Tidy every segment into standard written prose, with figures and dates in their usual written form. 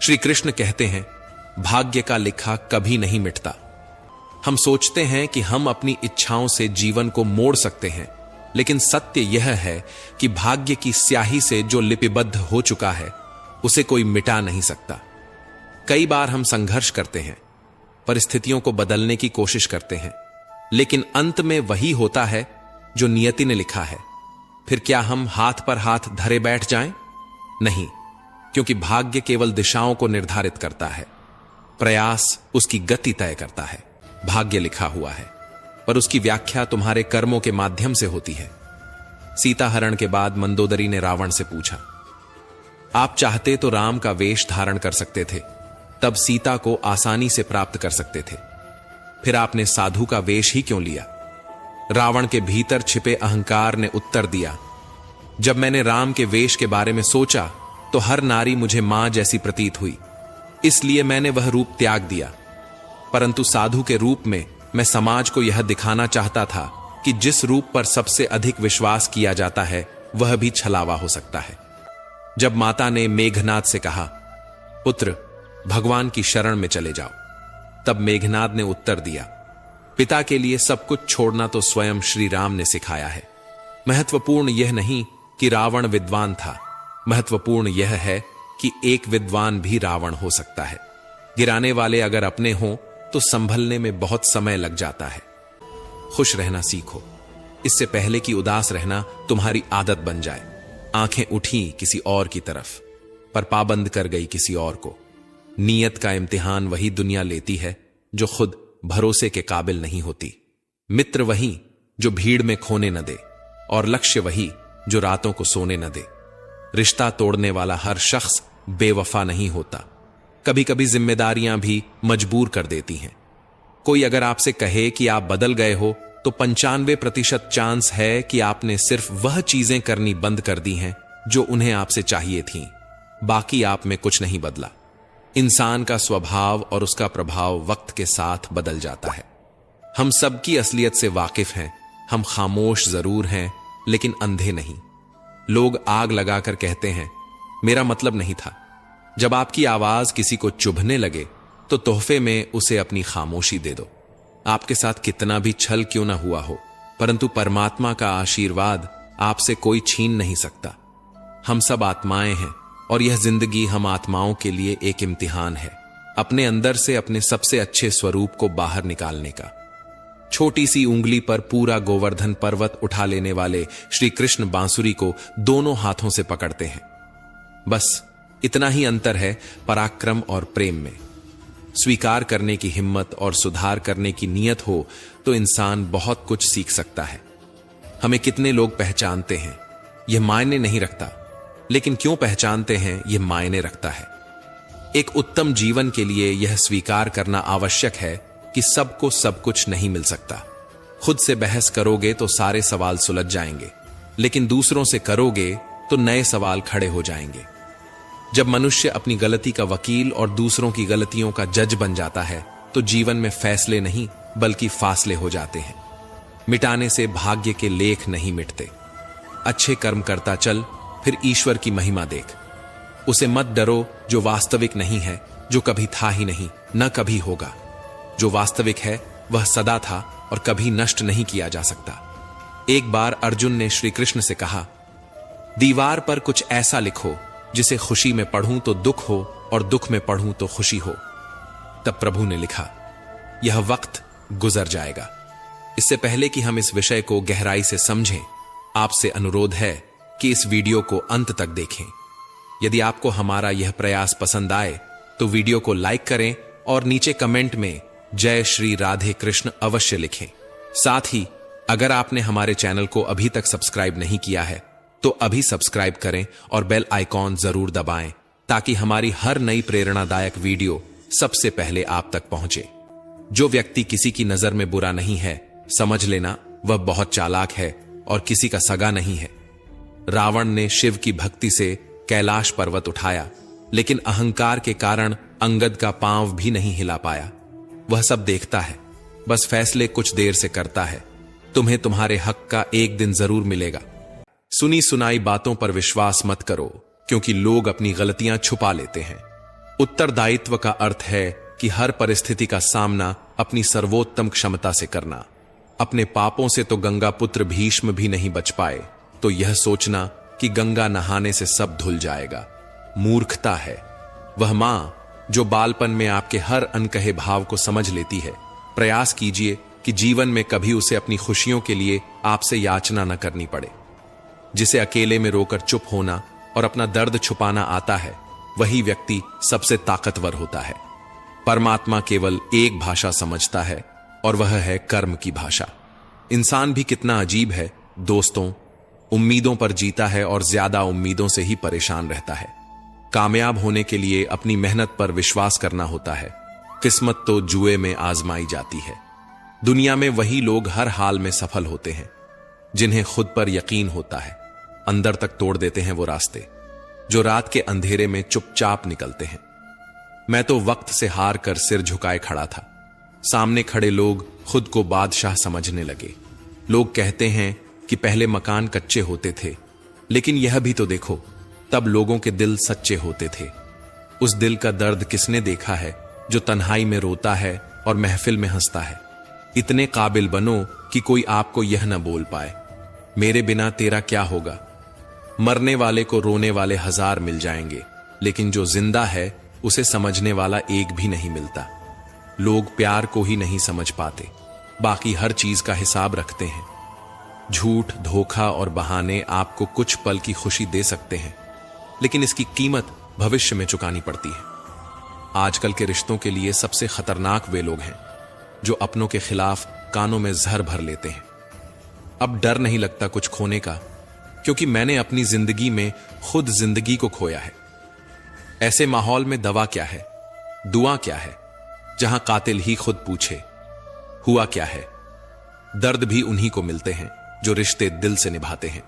श्री कृष्ण कहते हैं, भाग्य का लिखा कभी नहीं मिटता। हम सोचते हैं कि हम अपनी इच्छाओं से जीवन को मोड़ सकते हैं, लेकिन सत्य यह है कि भाग्य की स्याही से जो लिपिबद्ध हो चुका है उसे कोई मिटा नहीं सकता। कई बार हम संघर्ष करते हैं, परिस्थितियों को बदलने की कोशिश करते हैं, लेकिन अंत में वही होता है जो नियति ने लिखा है। फिर क्या हम हाथ पर हाथ धरे बैठ जाएं? नहीं, क्योंकि भाग्य केवल दिशाओं को निर्धारित करता है, प्रयास उसकी गति तय करता है। भाग्य लिखा हुआ है, पर उसकी व्याख्या तुम्हारे कर्मों के माध्यम से होती है। सीता हरण के बाद मंदोदरी ने रावण से पूछा, आप चाहते तो राम का वेश धारण कर सकते थे, तब सीता को आसानी से प्राप्त कर सकते थे। फिर आपने साधु का वेश ही क्यों लिया? रावण के भीतर छिपे अहंकार ने उत्तर दिया, जब मैंने राम के वेश के बारे में सोचा तो हर नारी मुझे मां जैसी प्रतीत हुई, इसलिए मैंने वह रूप त्याग दिया। परंतु साधु के रूप में मैं समाज को यह दिखाना चाहता था कि जिस रूप पर सबसे अधिक विश्वास किया जाता है वह भी छलावा हो सकता है। जब माता ने मेघनाद से कहा, पुत्र भगवान की शरण में चले जाओ, तब मेघनाद ने उत्तर दिया, पिता के लिए सब कुछ छोड़ना तो स्वयं श्री राम ने सिखाया है। महत्वपूर्ण यह नहीं कि रावण विद्वान था, महत्वपूर्ण यह है कि एक विद्वान भी रावण हो सकता है। गिराने वाले अगर अपने हों तो संभलने में बहुत समय लग जाता है। खुश रहना सीखो, इससे पहले कि उदास रहना तुम्हारी आदत बन जाए। आंखें उठी किसी और की तरफ, पर पाबंद कर गई किसी और को। नीयत का इम्तिहान वही दुनिया लेती है जो खुद भरोसे के काबिल नहीं होती। मित्र वही जो भीड़ में खोने न दे, और लक्ष्य वही जो रातों को सोने न दे। रिश्ता तोड़ने वाला हर शख्स बेवफा नहीं होता, कभी कभी जिम्मेदारियां भी मजबूर कर देती हैं। कोई अगर आपसे कहे कि आप बदल गए हो, तो 95% चांस है कि आपने सिर्फ वह चीजें करनी बंद कर दी हैं जो उन्हें आपसे चाहिए थीं। बाकी आप में कुछ नहीं बदला। इंसान का स्वभाव और उसका प्रभाव वक्त के साथ बदल जाता है। हम सबकी असलियत से वाकिफ हैं, हम खामोश जरूर हैं लेकिन अंधे नहीं। लोग आग लगाकर कहते हैं, मेरा मतलब नहीं था। जब आपकी आवाज किसी को चुभने लगे तो तोहफे में उसे अपनी खामोशी दे दो। आपके साथ कितना भी छल क्यों ना हुआ हो, परंतु परमात्मा का आशीर्वाद आपसे कोई छीन नहीं सकता। हम सब आत्माएं हैं और यह जिंदगी हम आत्माओं के लिए एक इम्तिहान है, अपने अंदर से अपने सबसे अच्छे स्वरूप को बाहर निकालने का। छोटी सी उंगली पर पूरा गोवर्धन पर्वत उठा लेने वाले श्री कृष्ण बांसुरी को दोनों हाथों से पकड़ते हैं। बस इतना ही अंतर है पराक्रम और प्रेम में। स्वीकार करने की हिम्मत और सुधार करने की नीयत हो तो इंसान बहुत कुछ सीख सकता है। हमें कितने लोग पहचानते हैं यह मायने नहीं रखता, लेकिन क्यों पहचानते हैं यह मायने रखता है। एक उत्तम जीवन के लिए यह स्वीकार करना आवश्यक है कि सबको सब कुछ नहीं मिल सकता। खुद से बहस करोगे तो सारे सवाल सुलझ जाएंगे, लेकिन दूसरों से करोगे तो नए सवाल खड़े हो जाएंगे। जब मनुष्य अपनी गलती का वकील और दूसरों की गलतियों का जज बन जाता है तो जीवन में फैसले नहीं बल्कि फासले हो जाते हैं। मिटाने से भाग्य के लेख नहीं मिटते। अच्छे कर्म करता चल, फिर ईश्वर की महिमा देख। उसे मत डरो जो वास्तविक नहीं है, जो कभी था ही नहीं, न कभी होगा। जो वास्तविक है वह सदा था और कभी नष्ट नहीं किया जा सकता। एक बार अर्जुन ने श्री कृष्ण से कहा, दीवार पर कुछ ऐसा लिखो जिसे खुशी में पढ़ूं तो दुख हो और दुख में पढ़ूं तो खुशी हो। तब प्रभु ने लिखा, यह वक्त गुजर जाएगा। इससे पहले कि हम इस विषय को गहराई से समझें, आपसे अनुरोध है कि इस वीडियो को अंत तक देखें। यदि आपको हमारा यह प्रयास पसंद आए तो वीडियो को लाइक करें और नीचे कमेंट में जय श्री राधे कृष्ण अवश्य लिखें। साथ ही अगर आपने हमारे चैनल को अभी तक सब्सक्राइब नहीं किया है तो अभी सब्सक्राइब करें और बेल आइकॉन जरूर दबाएं, ताकि हमारी हर नई प्रेरणादायक वीडियो सबसे पहले आप तक पहुंचे। जो व्यक्ति किसी की नजर में बुरा नहीं है, समझ लेना वह बहुत चालाक है और किसी का सगा नहीं है। रावण ने शिव की भक्ति से कैलाश पर्वत उठाया, लेकिन अहंकार के कारण अंगद का पांव भी नहीं हिला पाया। वह सब देखता है, बस फैसले कुछ देर से करता है। तुम्हें तुम्हारे हक का एक दिन जरूर मिलेगा। सुनी सुनाई बातों पर विश्वास मत करो, क्योंकि लोग अपनी गलतियां छुपा लेते हैं। उत्तरदायित्व का अर्थ है कि हर परिस्थिति का सामना अपनी सर्वोत्तम क्षमता से करना। अपने पापों से तो गंगा पुत्र भीष्म भी नहीं बच पाए, तो यह सोचना कि गंगा नहाने से सब धुल जाएगा मूर्खता है। वह मां जो बालपन में आपके हर अनकहे भाव को समझ लेती है, प्रयास कीजिए कि जीवन में कभी उसे अपनी खुशियों के लिए आपसे याचना न करनी पड़े। जिसे अकेले में रोकर चुप होना और अपना दर्द छुपाना आता है, वही व्यक्ति सबसे ताकतवर होता है। परमात्मा केवल एक भाषा समझता है और वह है कर्म की भाषा। इंसान भी कितना अजीब है दोस्तों, उम्मीदों पर जीता है और ज्यादा उम्मीदों से ही परेशान रहता है। कामयाब होने के लिए अपनी मेहनत पर विश्वास करना होता है। किस्मत तो जुए में आजमाई जाती है। दुनिया में वही लोग हर हाल में सफल होते हैं जिन्हें खुद पर यकीन होता है। अंदर तक तोड़ देते हैं वो रास्ते जो रात के अंधेरे में चुपचाप निकलते हैं। मैं तो वक्त से हार कर सिर झुकाए खड़ा था। सामने खड़े लोग खुद को बादशाह समझने लगे। लोग कहते हैं कि पहले मकान कच्चे होते थे, लेकिन यह भी तो देखो, तब लोगों के दिल सच्चे होते थे। उस दिल का दर्द किसने देखा है जो तन्हाई में रोता है और महफिल में हंसता है। इतने काबिल बनो कि कोई आपको यह न बोल पाए, मेरे बिना तेरा क्या होगा। मरने वाले को रोने वाले 1000 मिल जाएंगे, लेकिन जो जिंदा है उसे समझने वाला एक भी नहीं मिलता। लोग प्यार को ही नहीं समझ पाते, बाकी हर चीज का हिसाब रखते हैं। झूठ, धोखा और बहाने आपको कुछ पल की खुशी दे सकते हैं, लेकिन इसकी कीमत भविष्य में चुकानी पड़ती है। आजकल के रिश्तों के लिए सबसे खतरनाक वे लोग हैं जो अपनों के खिलाफ कानों में जहर भर लेते हैं। अब डर नहीं लगता कुछ खोने का, क्योंकि मैंने अपनी जिंदगी में खुद जिंदगी को खोया है। ऐसे माहौल में दवा क्या है, दुआ क्या है, जहां कातिल ही खुद पूछे हुआ क्या है। दर्द भी उन्हीं को मिलते हैं जो रिश्ते दिल से निभाते हैं।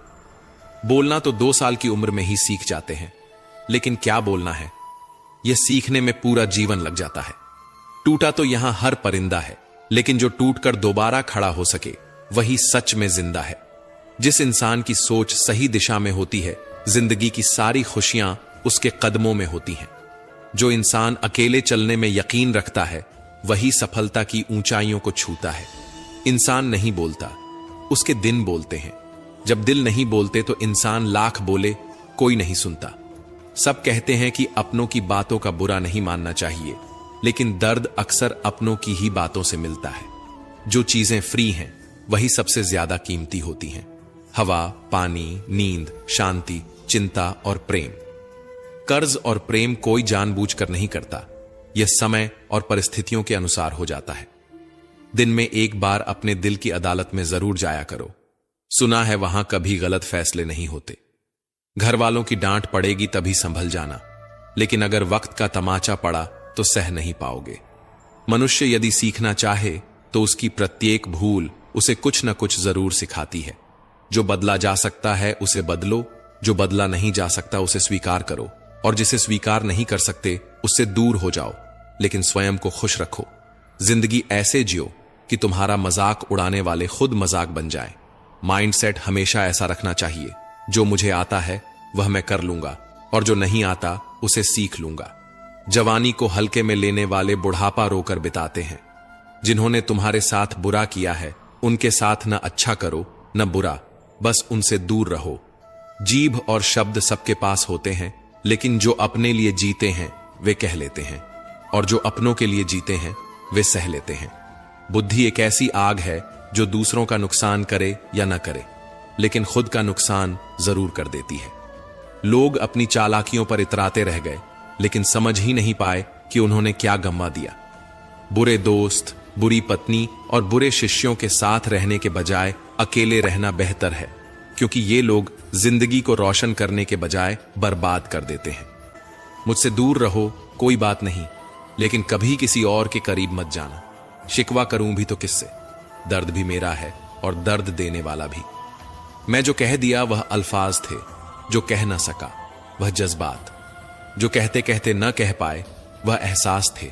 बोलना तो 2 साल की उम्र में ही सीख जाते हैं, लेकिन क्या बोलना है, यह सीखने में पूरा जीवन लग जाता है। टूटा तो यहां हर परिंदा है, लेकिन जो टूटकर दोबारा खड़ा हो सके वही सच में जिंदा है। जिस इंसान की सोच सही दिशा में होती है, जिंदगी की सारी खुशियां उसके कदमों में होती हैं। जो इंसान अकेले चलने में यकीन रखता है, वही सफलता की ऊंचाइयों को छूता है। इंसान नहीं बोलता, उसके दिन बोलते हैं। जब दिल नहीं बोलते तो इंसान लाख बोले, कोई नहीं सुनता। सब कहते हैं कि अपनों की बातों का बुरा नहीं मानना चाहिए, लेकिन दर्द अक्सर अपनों की ही बातों से मिलता है। जो चीजें फ्री हैं, वही सबसे ज्यादा कीमती होती हैं। हवा, पानी, नींद, शांति, चिंता और प्रेम। कर्ज और प्रेम कोई जानबूझकर नहीं करता, यह समय और परिस्थितियों के अनुसार हो जाता है। दिन में एक बार अपने दिल की अदालत में जरूर जाया करो। सुना है वहां कभी गलत फैसले नहीं होते। घर वालों की डांट पड़ेगी तभी संभल जाना, लेकिन अगर वक्त का तमाचा पड़ा तो सह नहीं पाओगे। मनुष्य यदि सीखना चाहे तो उसकी प्रत्येक भूल उसे कुछ न कुछ जरूर सिखाती है। जो बदला जा सकता है उसे बदलो, जो बदला नहीं जा सकता उसे स्वीकार करो, और जिसे स्वीकार नहीं कर सकते उससे दूर हो जाओ, लेकिन स्वयं को खुश रखो। जिंदगी ऐसे जियो कि तुम्हारा मजाक उड़ाने वाले खुद मजाक बन जाए। माइंडसेट हमेशा ऐसा रखना चाहिए, जो मुझे आता है वह मैं कर लूंगा, और जो नहीं आता उसे सीख लूंगा। जवानी को हल्के में लेने वाले बुढ़ापा रोकर बिताते हैं। जिन्होंने तुम्हारे साथ बुरा किया है, उनके साथ न अच्छा करो न बुरा, बस उनसे दूर रहो। जीभ और शब्द सबके पास होते हैं, लेकिन जो अपने लिए जीते हैं वे कह लेते हैं, और जो अपनों के लिए जीते हैं वे सह लेते हैं। बुद्धि एक ऐसी आग है जो दूसरों का नुकसान करे या न करे, लेकिन खुद का नुकसान जरूर कर देती है। लोग अपनी चालाकियों पर इतराते रह गए, लेकिन समझ ही नहीं पाए कि उन्होंने क्या गंवा दिया। बुरे दोस्त, बुरी पत्नी और बुरे शिष्यों के साथ रहने के बजाय अकेले रहना बेहतर है, क्योंकि ये लोग जिंदगी को रोशन करने के बजाय बर्बाद कर देते हैं। मुझसे दूर रहो, कोई बात नहीं, लेकिन कभी किसी और के करीब मत जाना। शिकवा करूं भी तो किससे? दर्द भी मेरा है और दर्द देने वाला भी। मैं जो कह दिया वह अल्फाज थे, जो कह ना सका वह जज्बात, जो कहते कहते न कह पाए वह एहसास थे,